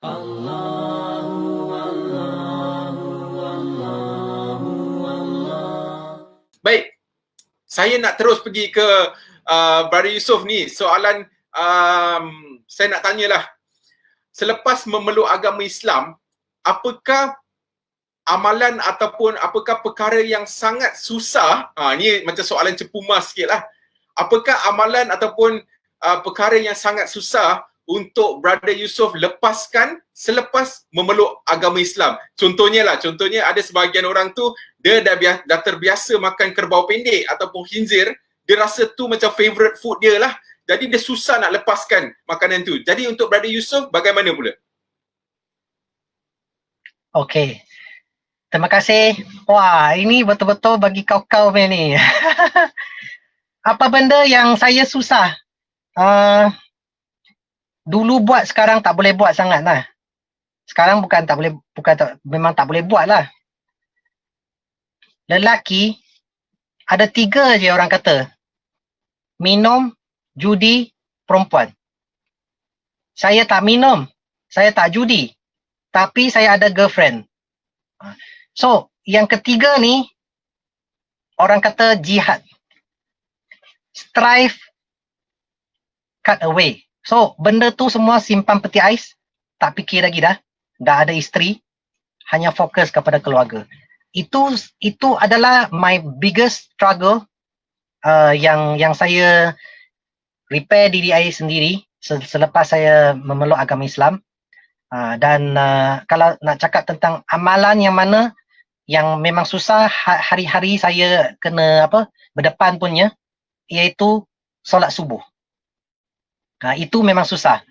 Baik, saya nak terus pergi ke Brother Yusof ni. Soalan saya nak tanyalah, selepas memeluk agama Islam, apakah amalan ataupun apakah perkara yang sangat susah, ni macam soalan cepu mas sikit lah, apakah amalan ataupun perkara yang sangat susah untuk Brother Yusof lepaskan selepas memeluk agama Islam? Contohnya ada sebahagian orang tu dia dah terbiasa makan kerbau pendek ataupun khinzir, dia rasa tu macam favourite food dia lah, jadi dia susah nak lepaskan makanan tu. Jadi untuk Brother Yusof bagaimana pula? Okey, terima kasih. Wah, ini betul-betul bagi kau-kau ni. Apa benda yang saya susah? Dulu buat, sekarang tak boleh buat sangat lah. Sekarang memang tak boleh buat lah. Lelaki, ada 3 je orang kata. Minum, judi, perempuan. Saya tak minum, saya tak judi. Tapi saya ada girlfriend. So, yang ketiga ni, orang kata jihad. Strive, cut away. So, benda tu semua simpan peti ais, tak fikir lagi dah ada isteri, hanya fokus kepada keluarga. Itu adalah my biggest struggle yang saya repair diri saya sendiri selepas saya memeluk agama Islam. Dan kalau nak cakap tentang amalan yang mana yang memang susah hari-hari saya kena berdepan punya, iaitu solat subuh. Itu memang susah.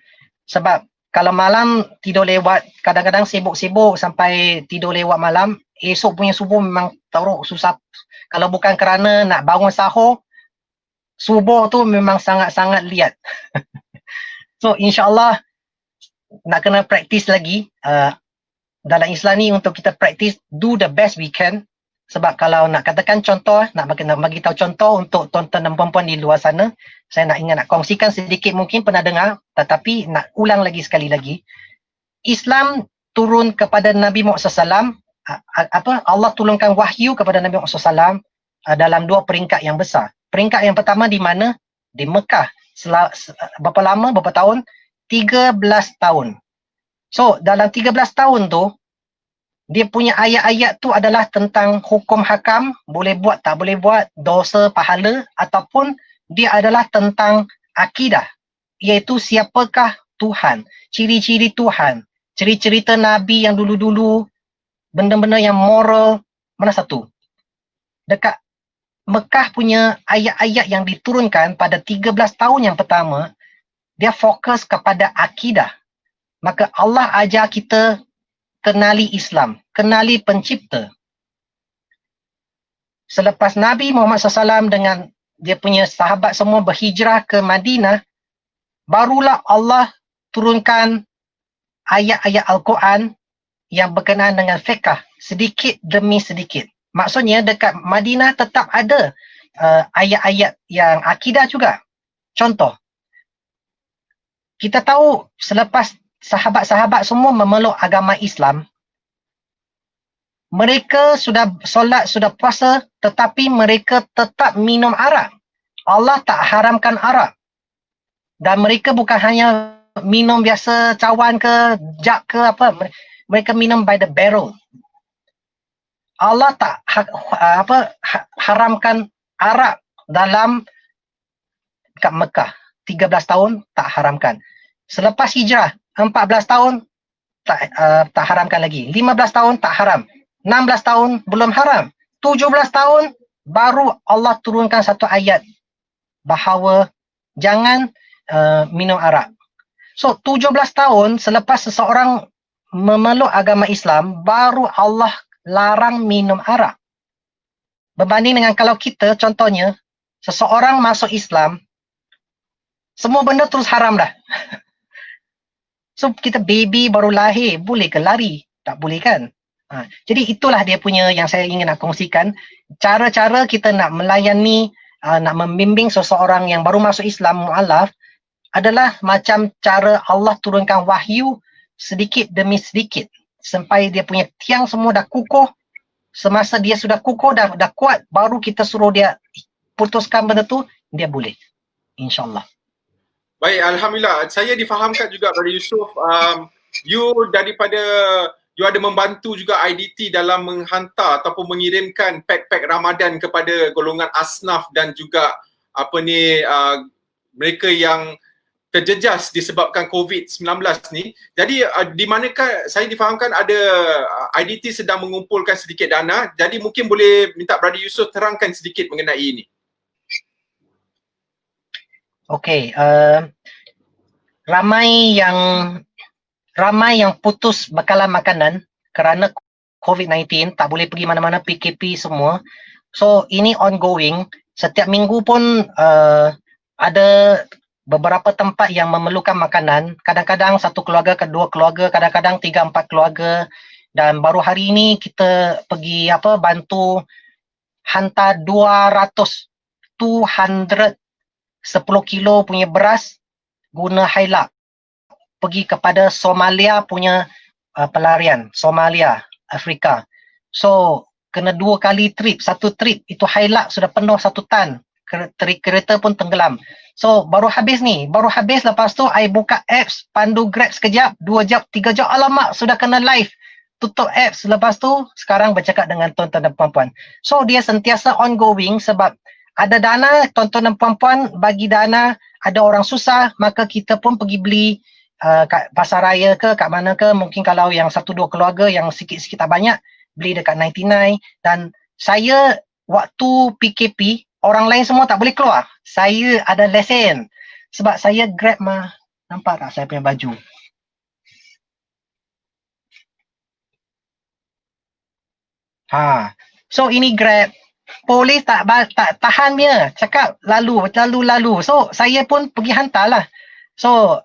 Sebab kalau malam tidur lewat, kadang-kadang sibuk-sibuk sampai tidur lewat malam, esok punya subuh memang teruk susah. Kalau bukan kerana nak bangun sahur, subuh tu memang sangat-sangat liat. So insyaAllah nak kena praktis lagi. Dalam Islam ni untuk kita praktis, do the best we can. Sebab kalau nak katakan contoh, nak bagi tahu contoh untuk tuan-tuan dan puan-puan di luar sana, saya nak kongsikan sedikit, mungkin pernah dengar, tetapi nak ulang lagi sekali lagi. Islam turun kepada Nabi Muhammad SAW, Allah turunkan wahyu kepada Nabi Muhammad SAW dalam 2 peringkat yang besar. Peringkat yang pertama di mana? Di Mekah. Berapa lama? Berapa tahun? 13 tahun. So, dalam 13 tahun tu, dia punya ayat-ayat tu adalah tentang hukum hakam, boleh buat, tak boleh buat, dosa, pahala, ataupun dia adalah tentang akidah, iaitu siapakah Tuhan, ciri-ciri Tuhan, cerita-cerita Nabi yang dulu-dulu, benda-benda yang moral. Mana satu? Dekat Mekah punya ayat-ayat yang diturunkan pada 13 tahun yang pertama, dia fokus kepada akidah. Maka Allah ajar kita kenali Islam, kenali pencipta. Selepas Nabi Muhammad SAW dengan dia punya sahabat semua berhijrah ke Madinah, barulah Allah turunkan ayat-ayat Al-Quran yang berkenaan dengan fiqh, sedikit demi sedikit. Maksudnya dekat Madinah tetap ada ayat-ayat yang akidah juga. Contoh, kita tahu selepas sahabat-sahabat semua memeluk agama Islam, mereka sudah solat, sudah puasa, tetapi mereka tetap minum arak. Allah tak haramkan arak. Dan mereka bukan hanya minum biasa cawan ke, jug ke apa, mereka minum by the barrel. Allah tak haramkan arak dalam kat Mekah. 13 tahun tak haramkan. Selepas hijrah 14 tahun tak haramkan lagi. 15 tahun tak haram. 16 tahun belum haram. 17 tahun baru Allah turunkan satu ayat bahawa jangan minum arak. So 17 tahun selepas seseorang memeluk agama Islam, baru Allah larang minum arak. Berbanding dengan kalau kita, contohnya, seseorang masuk Islam, semua benda terus haram dah. So kita baby baru lahir, boleh ke lari? Tak boleh kan? Jadi itulah dia punya yang saya ingin nak kongsikan. Cara-cara kita nak melayani, nak membimbing seseorang yang baru masuk Islam, mu'alaf, adalah macam cara Allah turunkan wahyu sedikit demi sedikit sampai dia punya tiang semua dah kukuh. Semasa dia sudah kukuh, dah kuat, baru kita suruh dia putuskan benda tu, dia boleh. InsyaAllah. Baik, Alhamdulillah. Saya difahamkan juga Brother Yusof, you ada membantu juga IDT dalam menghantar ataupun mengirimkan pack-pack Ramadan kepada golongan asnaf dan juga mereka yang terjejas disebabkan COVID-19 ni. Jadi di manakah saya difahamkan ada IDT sedang mengumpulkan sedikit dana. Jadi mungkin boleh minta Brother Yusof terangkan sedikit mengenai ini. Okey, ramai yang putus bekalan makanan kerana COVID-19, tak boleh pergi mana-mana, PKP semua. So ini ongoing. Setiap minggu pun ada beberapa tempat yang memerlukan makanan. Kadang-kadang satu keluarga, kedua keluarga, kadang-kadang 3-4 keluarga. Dan baru hari ini kita pergi bantu hantar 200 10 kilo punya beras guna Hilak pergi kepada Somalia punya pelarian, Somalia, Afrika. So kena 2 kali trip, satu trip itu Hilak sudah penuh 1 tan, kereta pun tenggelam. So baru habis lepas tu I buka apps, pandu Grab sekejap, 2 jam, 3 jam, alamak sudah kena live. Tutup apps, lepas tu sekarang bercakap dengan tuan-tuan dan puan-puan. So dia sentiasa ongoing sebab ada dana, tuan-tuan dan puan-puan bagi dana, ada orang susah, maka kita pun pergi beli kat pasar raya ke, kat mana ke, mungkin kalau yang 1-2 keluarga yang sikit-sikit tak banyak, beli dekat 99. Dan saya waktu PKP, orang lain semua tak boleh keluar. Saya ada lesen sebab saya Grab mah. Nampak tak saya punya baju? So ini Grab. Polis tak tahan dia, cakap lalu. So saya pun pergi hantar lah. So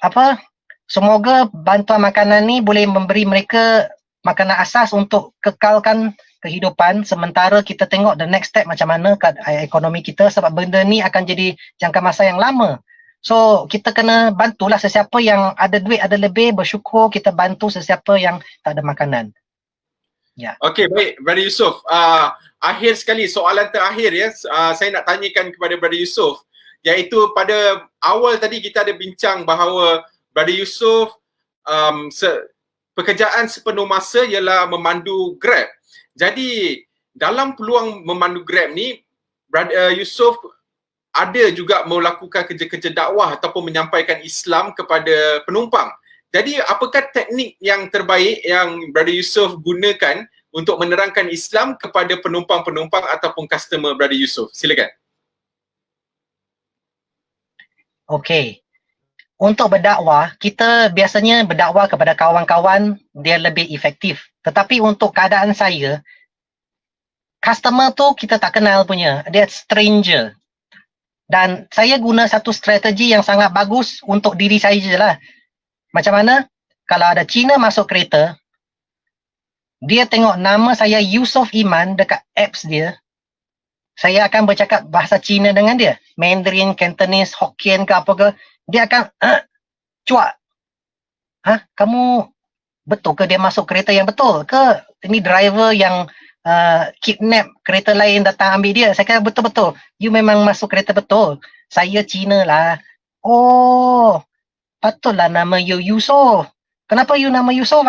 semoga bantuan makanan ni boleh memberi mereka makanan asas untuk kekalkan kehidupan, sementara kita tengok the next step macam mana ekonomi kita, sebab benda ni akan jadi jangka masa yang lama. So kita kena bantulah sesiapa yang ada duit, ada lebih, bersyukur kita bantu sesiapa yang tak ada makanan. Ya. Okey, baik Brother Yusof. Akhir sekali, soalan terakhir ya, saya nak tanyakan kepada Brother Yusof, iaitu pada awal tadi kita ada bincang bahawa Brother Yusof pekerjaan sepenuh masa ialah memandu Grab. Jadi dalam peluang memandu Grab ni, Brother Yusof ada juga melakukan kerja-kerja dakwah ataupun menyampaikan Islam kepada penumpang. Jadi apakah teknik yang terbaik yang Brother Yusof gunakan untuk menerangkan Islam kepada penumpang-penumpang ataupun customer Brother Yusof? Silakan. Okey. Untuk berdakwah, kita biasanya berdakwah kepada kawan-kawan, dia lebih efektif. Tetapi untuk keadaan saya, customer tu kita tak kenal punya, dia stranger. Dan saya guna satu strategi yang sangat bagus untuk diri saya je lah. Macam mana? Kalau ada Cina masuk kereta, dia tengok nama saya Yusof Iman dekat apps dia, saya akan bercakap bahasa Cina dengan dia, Mandarin, Cantonese, Hokkien ke apa ke, dia akan cuak. Kamu betul ke dia masuk kereta yang betul ke? Ini driver yang kidnap kereta lain datang ambil dia. Saya kata betul-betul, you memang masuk kereta betul, saya Cina lah. Oh, patutlah nama you Yusof. Kenapa you nama Yusof?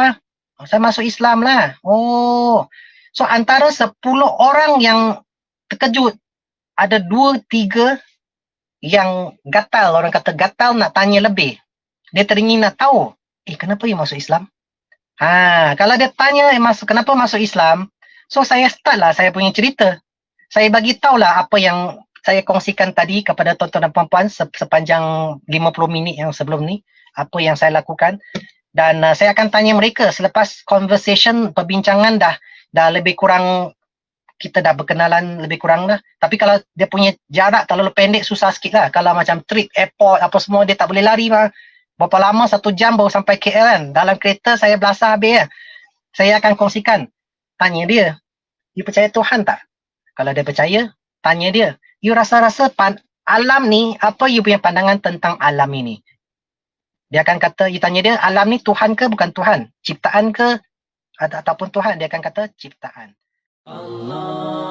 Saya masuk Islam lah. Oh, so antara 10 orang yang terkejut, ada 2-3 yang gatal, orang kata gatal nak tanya lebih. Dia teringin nak tahu, kenapa you masuk Islam? Kalau dia tanya kenapa masuk Islam, so saya start lah saya punya cerita. Saya bagi tahulah apa yang saya kongsikan tadi kepada tuan-tuan dan puan-puan sepanjang 50 minit yang sebelum ni, apa yang saya lakukan. Dan saya akan tanya mereka selepas conversation, perbincangan dah lebih kurang, kita dah berkenalan lebih kurang dah. Tapi kalau dia punya jarak terlalu pendek, susah sikit lah. Kalau macam trip, airport, apa semua, dia tak boleh lari lah. Berapa lama, 1 jam baru sampai KL kan. Dalam kereta saya belasah habis lah. Saya akan kongsikan. Tanya dia, you percaya Tuhan tak? Kalau dia percaya, tanya dia, you rasa-rasa alam ni, apa you punya pandangan tentang alam ini? Dia akan kata, you tanya dia, alam ni Tuhan ke bukan Tuhan? Ciptaan ke ataupun Tuhan? Dia akan kata ciptaan. Allah